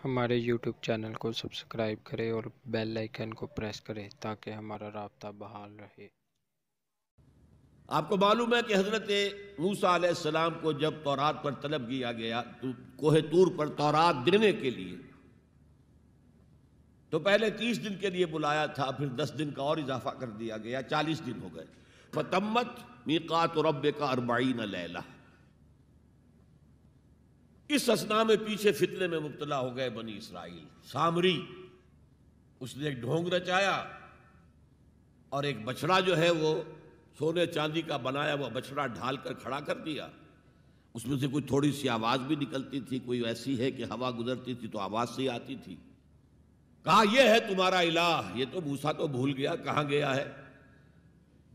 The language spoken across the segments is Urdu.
ہمارے YouTube چینل کو سبسکرائب کریں اور بیل آئیکن کو پریس کریں تاکہ ہمارا رابطہ بحال رہے۔ آپ کو معلوم ہے کہ حضرت موسیٰ علیہ السلام کو جب تورات پر طلب کیا گیا تو کوہ طور پر تورات دینے کے لیے، تو پہلے 30 دن کے لیے بلایا تھا، پھر 10 دن کا اور اضافہ کر دیا گیا، 40 دن ہو گئے۔ فَتَمَّتْ مِيقَاتُ رَبِّكَ 40 لَيْلَةً۔ اس اثناء میں پیچھے فتنے میں مبتلا ہو گئے بنی اسرائیل۔ سامری اس نے ایک ڈھونگ رچایا اور ایک بچڑا جو ہے وہ سونے چاندی کا بنایا ہوا بچڑا ڈھال کر کھڑا کر دیا۔ اس میں سے کوئی تھوڑی سی آواز بھی نکلتی تھی، کوئی ایسی ہے کہ ہوا گزرتی تھی تو آواز سے آتی تھی۔ کہا یہ ہے تمہارا الہ۔ یہ تو موسیٰ تو بھول گیا کہاں گیا ہے،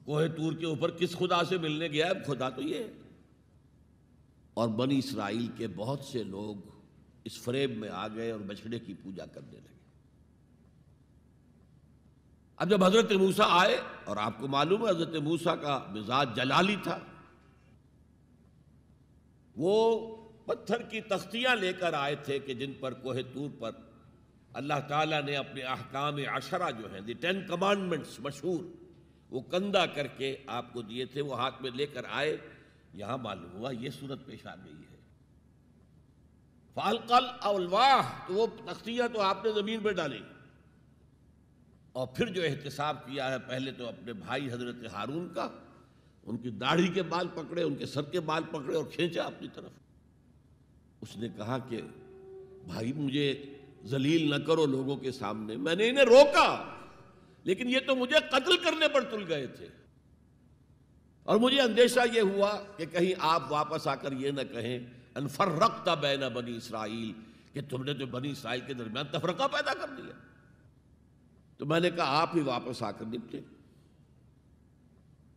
کوہ طور کے اوپر کس خدا سے ملنے گیا ہے، خدا تو یہ ہے۔ اور بنی اسرائیل کے بہت سے لوگ اس فریب میں آ گئے اور بچڑے کی پوجا کرنے لگے۔ اب جب حضرت موسیٰ آئے، اور آپ کو معلوم ہے حضرت موسیٰ کا مزاج جلالی تھا، وہ پتھر کی تختیاں لے کر آئے تھے کہ جن پر کوہ طور پر اللہ تعالیٰ نے اپنے احکام 10 جو ہیں، دی 10 کمانڈمنٹس مشہور، وہ کندہ کر کے آپ کو دیے تھے، وہ ہاتھ میں لے کر آئے۔ یہاں معلوم ہوا یہ صورت پیش آ گئی ہے۔ فَأَلْقَى الْأَلْوَاحَ، تو وہ تختیاں تو آپ نے زمین پہ ڈالی، اور پھر جو احتساب کیا ہے، پہلے تو اپنے بھائی حضرت ہارون کا، ان کی داڑھی کے بال پکڑے، ان کے سر کے بال پکڑے اور کھینچا اپنی طرف۔ اس نے کہا کہ بھائی مجھے ذلیل نہ کرو لوگوں کے سامنے، میں نے انہیں روکا لیکن یہ تو مجھے قتل کرنے پر تل گئے تھے، اور مجھے اندیشہ یہ ہوا کہ کہیں آپ واپس آ کر یہ نہ کہیں ان فرقت بین بنی اسرائیل، کہ تم نے تو بنی اسرائیل کے درمیان تفرقہ پیدا کر دیا۔ تو میں نے کہا آپ ہی واپس آ کر نپٹے۔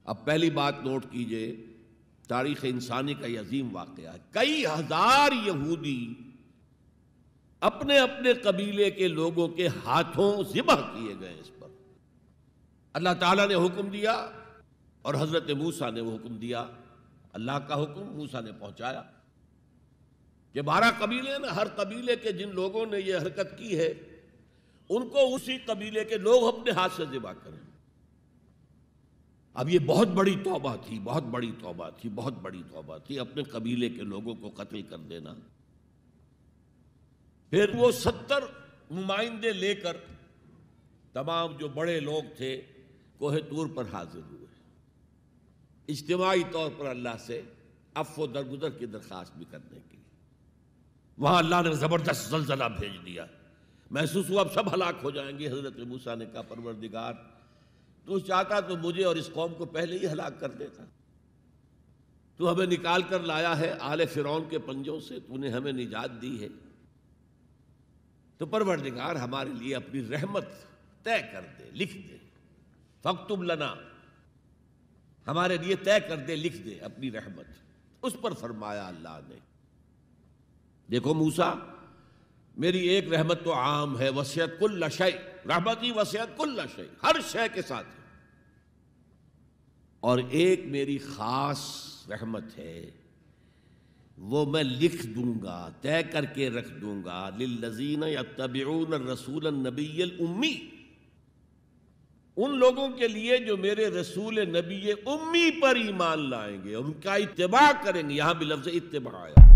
اب پہلی بات نوٹ کیجئے، تاریخ انسانی کا یہ عظیم واقعہ ہے، کئی ہزار یہودی اپنے اپنے قبیلے کے لوگوں کے ہاتھوں ذبح کیے گئے اس پر۔ اللہ تعالیٰ نے حکم دیا اور حضرت موسیٰ نے وہ حکم دیا، اللہ کا حکم موسیٰ نے پہنچایا کہ 12 قبیلے نا، ہر قبیلے کے جن لوگوں نے یہ حرکت کی ہے ان کو اسی قبیلے کے لوگ اپنے ہاتھ سے ذبح کریں۔ اب یہ بہت بڑی توبہ تھی، بہت بڑی توبہ تھی، بہت بڑی توبہ تھی، اپنے قبیلے کے لوگوں کو قتل کر دینا۔ پھر وہ 70 نمائندے لے کر تمام جو بڑے لوگ تھے کوہ طور پر حاضر ہوئے، اجتماعی طور پر اللہ سے عفو و درگزر کی درخواست بھی کرنے کے لیے۔ وہاں اللہ نے زبردست زلزلہ بھیج دیا، محسوس ہوا اب سب ہلاک ہو جائیں گے۔ حضرت موسیٰ نے کہا پروردگار تو چاہتا تو مجھے اور اس قوم کو پہلے ہی ہلاک کر دیتا، تو ہمیں نکال کر لایا ہے آل فرعون کے پنجوں سے، تو نے ہمیں نجات دی ہے، تو پروردگار ہمارے لیے اپنی رحمت طے کر دے، لکھ دے، فاکتب لنا، ہمارے لیے طے کر دے، لکھ دے اپنی رحمت۔ اس پر فرمایا اللہ نے دیکھو موسیٰ، میری ایک رحمت تو عام ہے، وسعت کل شیء، رحمتی وسعت کل شیء، ہر شے کے ساتھ ہے، اور ایک میری خاص رحمت ہے، وہ میں لکھ دوں گا، طے کر کے رکھ دوں گا، للذین یتبعون الرسول النبی الامی، ان لوگوں کے لیے جو میرے رسول نبی امی پر ایمان لائیں گے اور ان کا اتباع کریں گے۔ یہاں بھی لفظ اتباع آیا۔